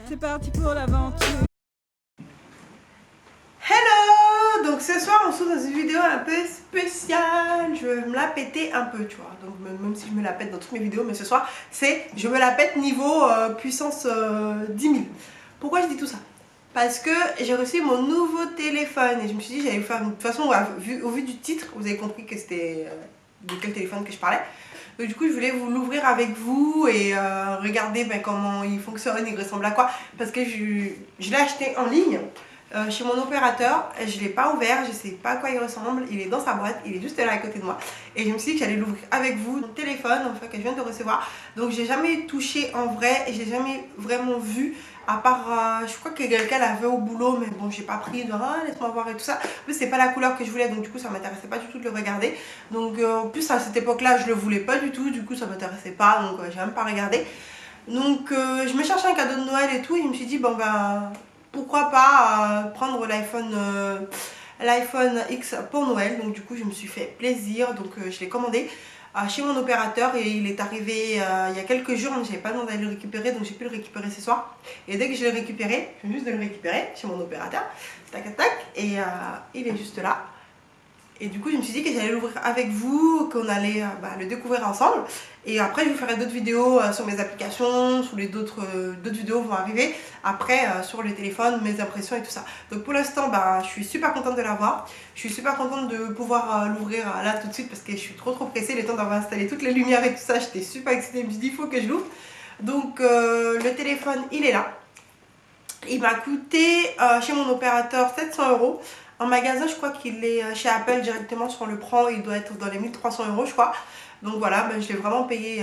C'est parti pour l'aventure. Hello! Donc ce soir on se retrouve dans une vidéo un peu spéciale. Je vais me la péter un peu, tu vois. Donc même si je me la pète dans toutes mes vidéos, mais ce soir c'est je me la pète niveau puissance 10 000. Pourquoi je dis tout ça? Parce que j'ai reçu mon nouveau téléphone et je me suis dit j'allais vous faire de toute façon au vu du titre vous avez compris que c'était de quel téléphone que je parlais. Donc du coup je voulais vous l'ouvrir avec vous et regarder comment il fonctionne, il ressemble à quoi, parce que je l'ai acheté en ligne chez mon opérateur. Je ne l'ai pas ouvert, je ne sais pas à quoi il ressemble, il est dans sa boîte, il est juste là à côté de moi et je me suis dit que j'allais l'ouvrir avec vous. Mon téléphone enfin que je viens de recevoir, donc j'ai jamais touché en vrai et j'ai jamais vraiment vu, à part je crois que quelqu'un l'avait au boulot, mais bon j'ai pas pris de laisse-moi voir et tout ça. En plus c'est pas la couleur que je voulais, donc du coup ça m'intéressait pas du tout de le regarder. Donc en plus à cette époque là je le voulais pas du tout, du coup ça m'intéressait pas, donc j'ai même pas regardé. Donc je me cherchais un cadeau de Noël et tout et je me suis dit bon ben pourquoi pas prendre l'iPhone X pour Noël. Donc du coup je me suis fait plaisir, donc je l'ai commandé chez mon opérateur et il est arrivé il y a quelques jours, mais j'avais pas demandé à le récupérer, donc j'ai pu le récupérer ce soir. Et dès que je l'ai récupéré, je viens juste de le récupérer chez mon opérateur, tac tac, et il est juste là. Et du coup je me suis dit que j'allais l'ouvrir avec vous, qu'on allait le découvrir ensemble. Et après je vous ferai d'autres vidéos sur mes applications, sur les d'autres vidéos vont arriver après sur le téléphone, mes impressions et tout ça. Donc pour l'instant je suis super contente de l'avoir. Je suis super contente de pouvoir l'ouvrir là tout de suite parce que je suis trop pressée. Le temps d'avoir installé toutes les lumières et tout ça, j'étais super excitée, je me suis dit il faut que je l'ouvre. Donc le téléphone il est là. Il m'a coûté chez mon opérateur 700 €. En magasin, je crois qu'il est chez Apple directement sur le prend, il doit être dans les 1300 € je crois. Donc voilà, je l'ai vraiment payé,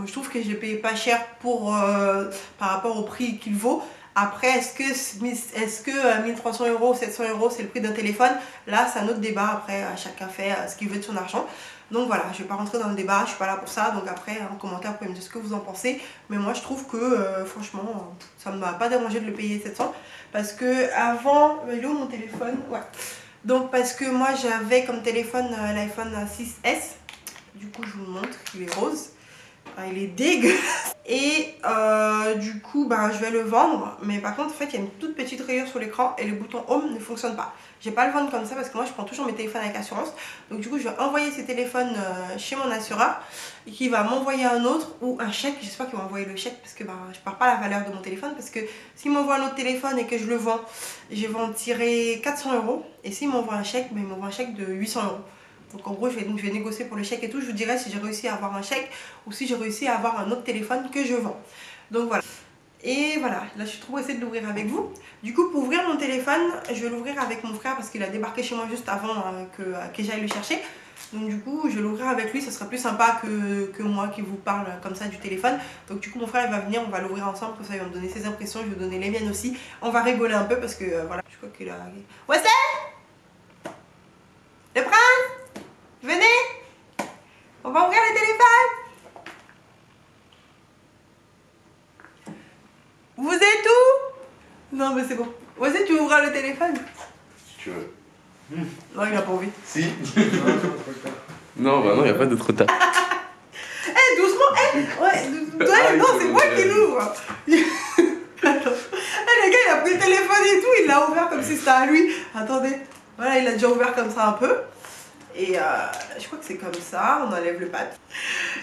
je trouve que je l'ai payé pas cher par rapport au prix qu'il vaut. Après, est-ce que 1300 €, 700 € c'est le prix d'un téléphone? Là, c'est un autre débat, après chacun fait ce qu'il veut de son argent. Donc voilà, je ne vais pas rentrer dans le débat, je ne suis pas là pour ça. Donc après, en commentaire, vous pouvez me dire ce que vous en pensez. Mais moi, je trouve que franchement, ça ne m'a pas dérangé de le payer 700. Parce que avant, il est où mon téléphone? Ouais. Donc parce que moi, j'avais comme téléphone l'iPhone 6S. Du coup, je vous le montre, il est rose. Il est dégueulasse. Et du coup, je vais le vendre. Mais par contre, en fait, il y a une toute petite rayure sur l'écran et le bouton Home ne fonctionne pas. Je vais pas le vendre comme ça parce que moi, je prends toujours mes téléphones avec assurance. Donc du coup, je vais envoyer ces téléphones chez mon assureur et qui va m'envoyer un autre ou un chèque. J'espère qu'il va m'envoyer le chèque parce que je ne perds pas la valeur de mon téléphone. Parce que s'il m'envoie un autre téléphone et que je le vends, je vais en tirer 400 €. Et s'il m'envoie un chèque, il m'envoie un chèque de 800 €. Donc en gros, je vais négocier pour le chèque et tout. Je vous dirai si j'ai réussi à avoir un chèque ou si j'ai réussi à avoir un autre téléphone que je vends. Donc voilà. Et voilà, là je suis trop pressée de l'ouvrir avec vous. Du coup, pour ouvrir mon téléphone, je vais l'ouvrir avec mon frère parce qu'il a débarqué chez moi juste avant que j'aille le chercher. Donc du coup, je vais l'ouvrir avec lui, ça sera plus sympa que moi qui vous parle comme ça du téléphone. Donc du coup, mon frère il va venir, on va l'ouvrir ensemble, comme ça il va me donner ses impressions, je vais vous donner les miennes aussi. On va rigoler un peu parce que voilà, je crois qu'il a... Ouais, c'est le prince, venez, on va ouvrir le téléphone. Vous êtes où? Non mais c'est bon. Vas-y, tu ouvras le téléphone Si tu veux. Non, il a pas envie. Si. Non, non, il n'y a pas de trop tard. Eh, doucement, ouais, non, c'est moi qui l'ouvre. Attends. Le gars, il a pris le téléphone et tout, il l'a ouvert comme si c'était à lui. Attendez. Voilà, il a déjà ouvert comme ça un peu. Et je crois que c'est comme ça, on enlève le pad.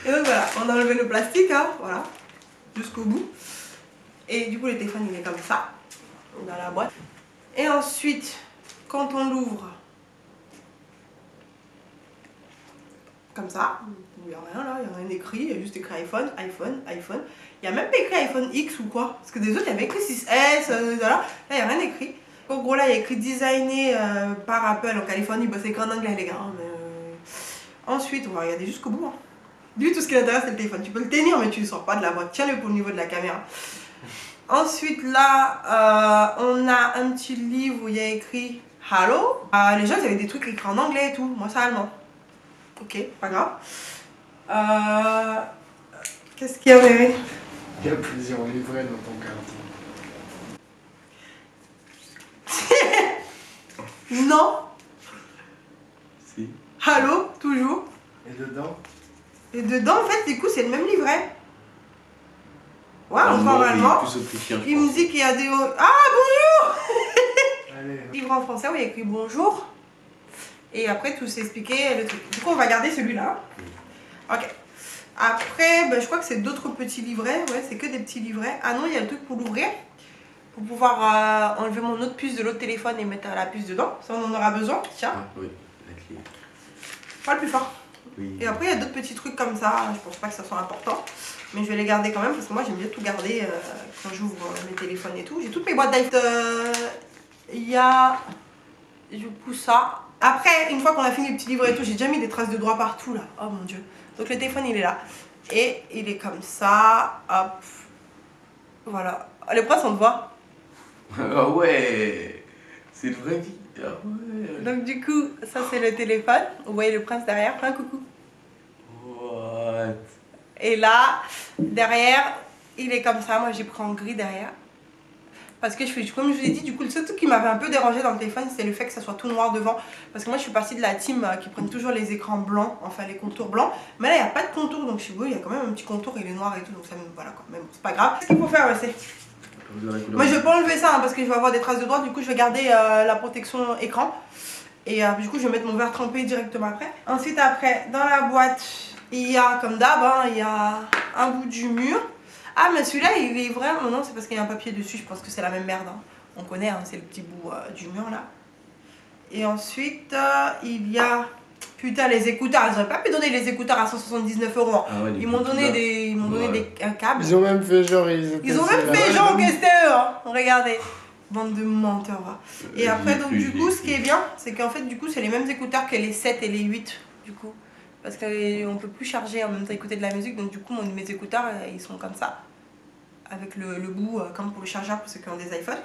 Et donc voilà, on a enlevé le plastique, voilà, jusqu'au bout. Et du coup, le téléphone, il est comme ça, dans la boîte. Et ensuite, quand on l'ouvre, comme ça, il n'y a rien là, il n'y a rien écrit, il y a juste écrit iPhone. Il n'y a même pas écrit iPhone X ou quoi. Parce que des autres, il y avait écrit 6S, voilà. Là, il n'y a rien écrit. En gros, là, il y a écrit designé par Apple en Californie. C'est qu'en anglais, les gars. Ensuite, on va regarder jusqu'au bout. Lui, tout ce qui l'intéresse, c'est le téléphone. Tu peux le tenir, mais tu ne le sors pas de la boîte. Tiens-le pour le niveau de la caméra. Ensuite, là, on a un petit livre où il y a écrit Hello. Les gens, ils avaient des trucs écrits en anglais et tout. Moi, c'est allemand. Ok, pas grave. Qu'est-ce qu'il y a, bébé? Il y a plusieurs livrets dans ton carton. Non. Si. Allô, toujours. Et dedans? Et dedans, en fait, du coup, c'est le même livret. Ouais, Allemand encore et allemand. plus autrichien, je Il me pense. dit qu'il y a des... Ah, bonjour. Allez. Livre en français où il y a écrit bonjour. Et après, tout s'est expliqué. Le truc. Du coup, on va garder celui-là. Ok. Après, ben, je crois que c'est d'autres petits livrets. Ouais, c'est que des petits livrets. Ah non, il y a le truc pour l'ouvrir. Pour pouvoir enlever mon autre puce de l'autre téléphone et mettre la puce dedans. Ça, on en aura besoin. Tiens, Ah oui, la clé. pas le plus fort. Oui. Et après, il y a d'autres petits trucs comme ça. Je pense pas que ça soit important. Mais je vais les garder quand même parce que moi, j'aime bien tout garder quand j'ouvre mes téléphones et tout. J'ai toutes mes boîtes d'iPhone. Il y a du coup ça. Après, une fois qu'on a fini les petits livres et tout, j'ai déjà mis des traces de doigts partout là. Oh mon dieu. Donc le téléphone, il est là. Et il est comme ça. Hop. Voilà. Les bras, on le voit. Ah ouais, c'est une vraie vie. Ah ouais. Donc du coup, ça c'est le téléphone. Vous voyez le prince derrière. Fais un coucou. What? Et là, derrière, il est comme ça. Moi, j'ai pris en gris derrière. Parce que, comme je vous ai dit, du coup, le seul truc qui m'avait un peu dérangé dans le téléphone, c'est le fait que ça soit tout noir devant. Parce que moi, je suis partie de la team qui prennent toujours les écrans blancs, enfin les contours blancs. Mais là, il n'y a pas de contour, donc je suis il y a quand même un petit contour, il est noir et tout, donc ça me... Voilà quoi, mais bon, c'est pas grave. Ce qu'il faut faire, c'est... Moi, je vais pas enlever ça, parce que je vais avoir des traces de doigts, du coup, je vais garder la protection écran. Et du coup, je vais mettre mon verre trempé directement après. Ensuite, après, dans la boîte, il y a, comme d'hab, hein, il y a un bout du mur. Ah, mais celui-là, il est vraiment... Non, c'est parce qu'il y a un papier dessus, je pense que c'est la même merde. Hein. On connaît, hein, c'est le petit bout du mur, là. Et ensuite, il y a... Putain, les écouteurs. Ils n'auraient pas pu donner les écouteurs à 179 €. Hein. Ah ouais, Ils m'ont donné, un câble. Ils ont même fait genre, Ils ont même fait genre que c'était eux. Hein. Regardez. Bande de menteurs. Hein. Et après, donc, du coup, ce qui est bien, c'est qu'en fait, du coup, c'est les mêmes écouteurs que les 7 et les 8, du coup. Parce qu'on ne peut plus charger en même temps écouter de la musique. Donc, du coup, mes écouteurs, ils sont comme ça. Avec le bout, comme pour le chargeur, pour ceux qui ont des iPhones.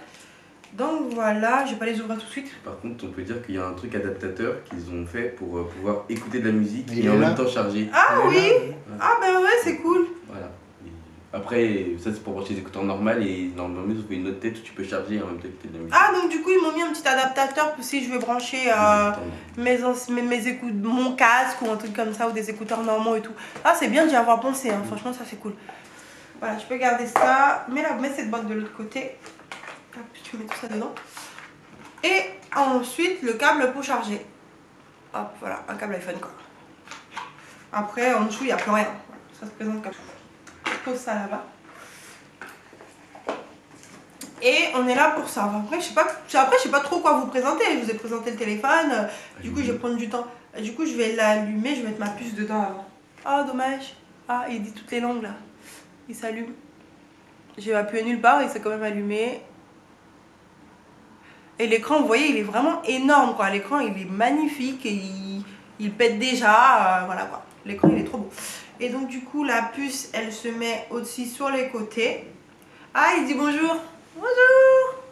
Donc, voilà, je vais pas les ouvrir tout de suite. Par contre, on peut dire qu'il y a un truc adaptateur qu'ils ont fait pour pouvoir écouter de la musique Il et en est là. même temps charger. Ah oui. Ouais. Ah ben ouais, c'est cool. Voilà. Et après, ça c'est pour brancher les écouteurs normales et normalement ils ont fait une autre tête où tu peux charger et en même temps écouter de la musique. Ah, donc du coup, ils m'ont mis un petit adaptateur pour si je veux brancher mon casque ou un truc comme ça, ou des écouteurs normaux et tout. Ah, c'est bien d'y avoir pensé, hein. Franchement, ça c'est cool. Voilà, je peux garder ça. Mets cette boîte de l'autre côté. Hop, tu mets tout ça dedans. Et ensuite, le câble pour charger. Hop, voilà, un câble iPhone quoi. Après, en dessous, il n'y a plus rien. Ça se présente comme ça. Je pose ça là-bas. Et on est là pour ça. Après, je sais pas trop quoi vous présenter. Je vous ai présenté le téléphone. Du coup, je vais prendre du temps. Du coup, je vais l'allumer. Je vais mettre ma puce dedans avant. Ah, dommage. Ah, il dit toutes les langues là. Il s'allume. J'ai appuyé nulle part. Il s'est quand même allumé. Et l'écran, vous voyez, il est vraiment énorme quoi. L'écran, il est magnifique. Et il pète déjà. Voilà quoi. L'écran, il est trop beau. Et donc, du coup, la puce, elle se met aussi sur les côtés. Ah, il dit bonjour. Bonjour.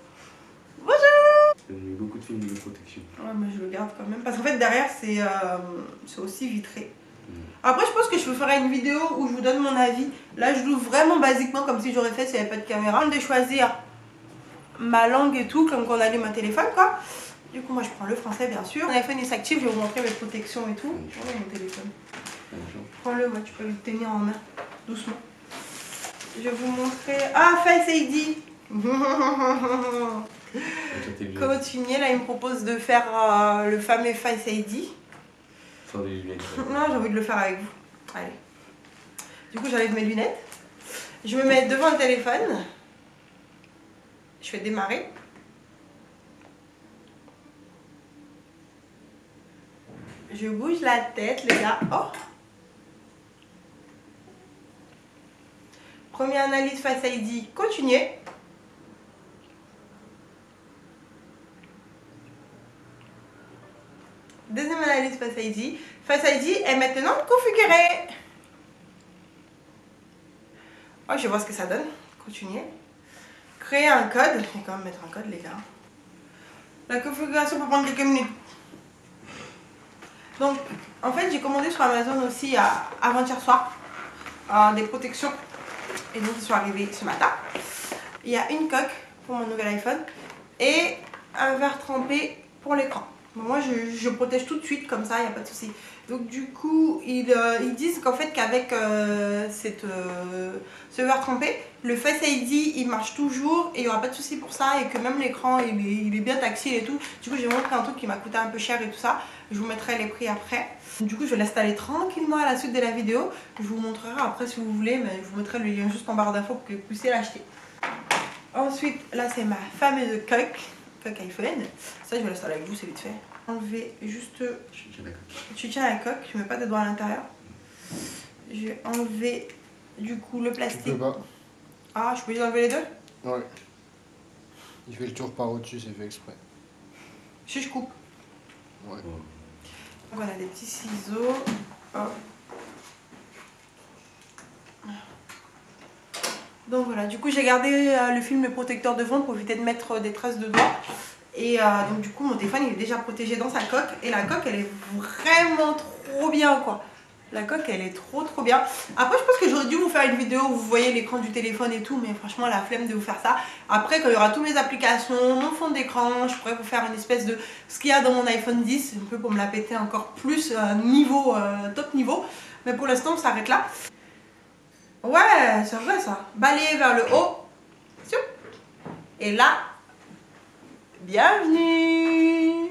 Bonjour. Ça a mis beaucoup de films de protection. Ouais, mais je le garde quand même. Parce qu'en fait, derrière, c'est aussi vitré. Après, je pense que je vous ferai une vidéo où je vous donne mon avis. Là, je l'ouvre vraiment basiquement, comme si j'aurais fait s'il n'y avait pas de caméra. De choisir ma langue et tout, comme quand on allume un téléphone, quoi. Du coup, moi, je prends le français, bien sûr. Mon iPhone, il s'active. Je vais vous montrer mes protections et tout. Je prends mon téléphone. Prends-le, moi, tu peux le tenir en main. Doucement. Je vais vous montrer... Ah, Face ID. Continuer, là il me propose de faire le fameux Face ID. Sans des lunettes. Non, j'ai envie de le faire avec vous. Allez. Du coup, j'enlève mes lunettes. Je me mets devant le téléphone. Je fais démarrer. Je bouge la tête, les gars. Oh! Première analyse Face ID, continuer. Deuxième analyse Face ID. Face ID est maintenant configurée. Oh, je vais voir ce que ça donne. Continuer. Créer un code. Je vais quand même mettre un code, les gars. La configuration peut prendre quelques minutes. Donc, en fait, j'ai commandé sur Amazon aussi avant-hier soir des protections. Et donc, ils sont arrivés ce matin. Il y a une coque pour mon nouvel iPhone et un verre trempé pour l'écran. Bon, moi je protège tout de suite comme ça, il n'y a pas de souci. Donc du coup ils disent qu'en fait qu'avec ce verre trempé, le Face ID il marche toujours et il n'y aura pas de souci pour ça, et que même l'écran il est bien tactile et tout. Du coup j'ai montré un truc qui m'a coûté un peu cher et tout ça. Je vous mettrai les prix après. Du coup je vais l'installer tranquillement à la suite de la vidéo. Je vous montrerai après si vous voulez, mais je vous mettrai le lien juste en barre d'infos pour que vous puissiez l'acheter. Ensuite là c'est ma fameuse coque iPhone. Ça je vais l'installer avec vous, c'est vite fait. Enlever juste... Tu tiens la coque, je mets pas de doigts à l'intérieur. Je vais enlever du coup le plastique. Tu peux pas. Ah, je peux les enlever les deux? Ouais. Il fait le tour par au-dessus, c'est fait exprès. Si je coupe. Ouais. Donc on a des petits ciseaux. Hop. Donc voilà, du coup j'ai gardé le film protecteur devant pour éviter de mettre des traces de doigts. Et donc du coup mon téléphone il est déjà protégé dans sa coque. Et la coque elle est vraiment trop bien quoi. La coque elle est trop bien. Après je pense que j'aurais dû vous faire une vidéo où vous voyez l'écran du téléphone et tout. Mais franchement la flemme de vous faire ça. Après quand il y aura toutes mes applications, mon fond d'écran, je pourrais vous faire une espèce de ce qu'il y a dans mon iPhone 10. Un peu pour me la péter encore plus niveau, top niveau. Mais pour l'instant on s'arrête là. Ouais c'est vrai ça. Balayer vers le haut. Et là. Bienvenue.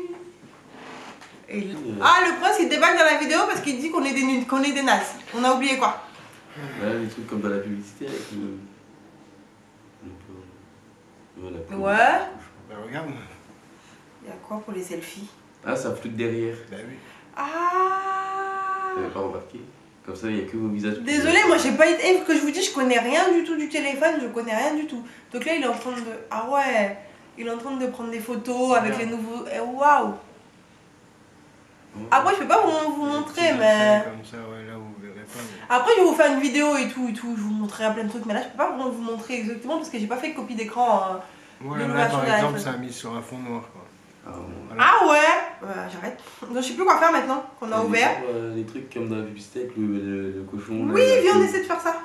Ah le prince il débarque dans la vidéo parce qu'il dit qu'on est des nuls, qu'on est des nazes. On a oublié quoi? Là, les trucs comme dans la publicité avec Ouais. Bah regarde. Il y a quoi pour les selfies? Ah, ça floute derrière. Bah oui. Ah. Vous n'avez pas remarqué? Comme ça, il n'y a que vos visages. Désolée, moi j'ai pas été... que je vous dis, je connais rien du tout du téléphone, je connais rien du tout. Donc là il est en train de... Ah ouais. Il est en train de prendre des photos avec les nouveaux... Waouh. Après je peux pas vous montrer mais... Comme ça, ouais, là vous verrez pas. Mais... Après je vais vous faire une vidéo et tout, je vous montrerai plein de trucs. Mais là je peux pas vraiment vous montrer exactement parce que j'ai pas fait copie d'écran. Ouais, de là par exemple, d'iPhone. ça a mis sur un fond noir quoi. Voilà. Ah ouais. J'arrête. Donc je sais plus quoi faire maintenant qu'on a ouvert. Les trucs comme dans la publicité avec le cochon. Oui, viens on essaie de faire ça.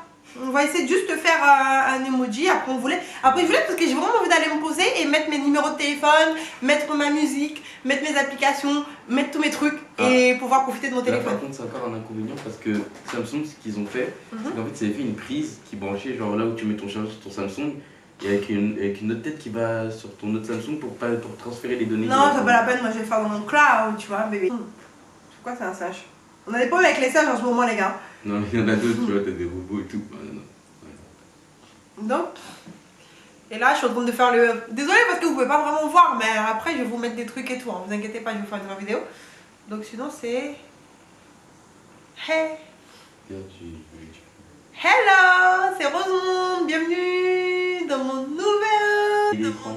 On va essayer de juste faire un emoji. Après je voulais parce que j'ai vraiment envie d'aller me poser et mettre mes numéros de téléphone, mettre ma musique, mettre mes applications, mettre tous mes trucs et pouvoir profiter de mon Là, téléphone. par contre, c'est encore un inconvénient parce que Samsung, ce qu'ils ont fait, c'est qu'en fait, ça avait fait une prise qui branchait genre là où tu mets ton chargeur sur ton Samsung et avec une autre tête qui va sur ton autre Samsung pour transférer les données. Non, ça vaut la peine, moi je vais le faire dans mon cloud, tu vois, bébé. C'est quoi, c'est un singe? On a des problèmes avec les singes en ce moment, les gars. Non, mais il y en a d'autres, tu vois, t'as des robots et tout. Donc, et là je suis en train de faire le... Désolée parce que vous pouvez pas vraiment voir, mais après je vais vous mettre des trucs et tout, hein. Vous inquiétez pas, je vais vous faire une vraie vidéo. Donc sinon c'est... Hey. Hello, c'est Rosemonde, bienvenue dans mon nouvel téléphone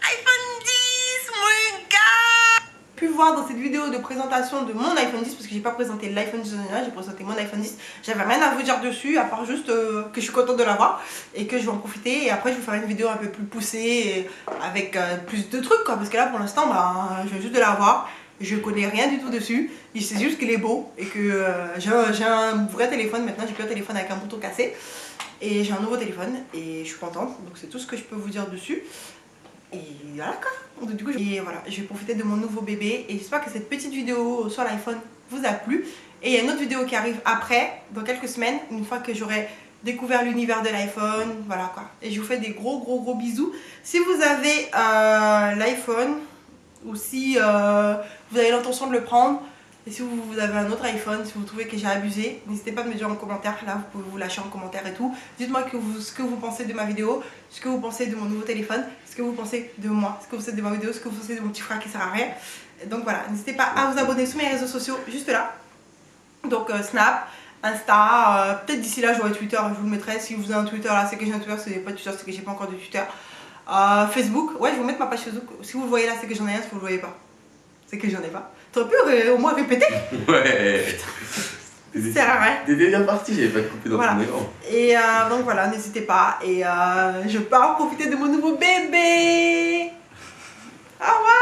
iPhone 10, mon gars. Pu voir dans cette vidéo de présentation de mon iPhone 10 parce que j'ai pas présenté l'iPhone 10 en général, j'ai présenté mon iPhone 10. J'avais rien à vous dire dessus à part juste que je suis contente de l'avoir et que je vais en profiter. Et après je vous ferai une vidéo un peu plus poussée avec plus de trucs quoi, parce que là pour l'instant je viens juste de l'avoir. Je connais rien du tout dessus, c'est juste qu'il est beau et que j'ai un vrai téléphone maintenant, j'ai plus un téléphone avec un bouton cassé et j'ai un nouveau téléphone et je suis contente, donc c'est tout ce que je peux vous dire dessus. Et voilà quoi, donc, du coup je vais profiter de mon nouveau bébé et j'espère que cette petite vidéo sur l'iPhone vous a plu. Et il y a une autre vidéo qui arrive après, dans quelques semaines, une fois que j'aurai découvert l'univers de l'iPhone, voilà quoi. Et je vous fais des gros bisous. Si vous avez l'iPhone, ou si vous avez l'intention de le prendre, et si vous avez un autre iPhone, si vous trouvez que j'ai abusé, n'hésitez pas à me dire en commentaire, là vous pouvez vous lâcher en commentaire et tout. Dites-moi ce que vous pensez de ma vidéo, ce que vous pensez de mon nouveau téléphone, ce que vous pensez de moi, ce que vous pensez de ma vidéo, ce que vous pensez de mon petit frère qui sert à rien. Donc voilà, n'hésitez pas à vous abonner sur mes réseaux sociaux, juste là. Donc Snap, Insta, peut-être d'ici là j'aurai Twitter, je vous le mettrai. Si vous avez un Twitter là, c'est que j'ai un Twitter, si vous n'avez pas de Twitter, c'est que j'ai pas encore de Twitter. Facebook, ouais je vais vous mettre ma page Facebook. Si vous le voyez là c'est que j'en ai un, si vous le voyez pas c'est que j'en ai pas. T'aurais pu au moins répéter. Ouais. Ça sert à rien. T'étais bien parti, j'avais pas coupé dans ton élan. Et donc voilà, n'hésitez pas. Et je pars profiter de mon nouveau bébé. Au revoir.